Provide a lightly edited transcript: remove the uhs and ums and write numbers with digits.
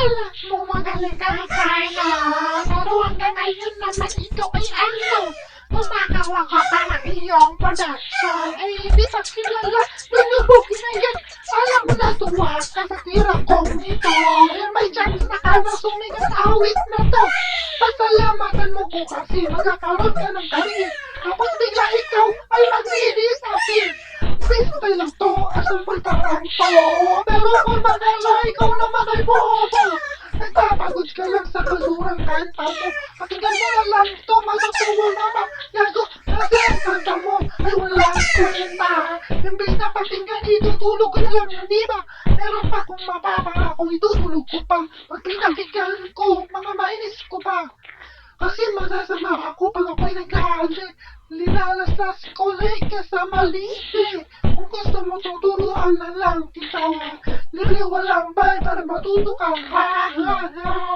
Akala mo magaling ka sana. Pero hanggang ngayon naman ito ay ano? Kumakawa ka pa ng iyong production. Ay, hindi pa kilala. Nanubukin na yan. Alam mo na tuwa ka sa tira kong ito. Eh, may chance na ka na sumigat awit na to. Pasalamatan mo ko kasi magkakaroon ka ng karir. Tapos bigla ikaw ay mag-i-disappear. Freestyle lang to, asang pagtarang to. Pero kung magala, ikaw naman ay bobo. Nagpapagod ka lang sa kasurang kanta mo. Pakinggan mo na lang to, matutuwa naman. Yago, kasi ang kanta mo ay walang kwenta. Imbes na pakinggan, itutulog ko na lang, di ba? Meron pa kung mababa ako, itutulog ko pa. Pag pinakinggan ko, mga mainis ko pa. Kasi masasama ako pag ako'y nag-aaral. Linalasas ko lang sa mali. Kung gusto mo tuturuan na lang kita. Liliwalang ba para matuto ka. Ha ha ha.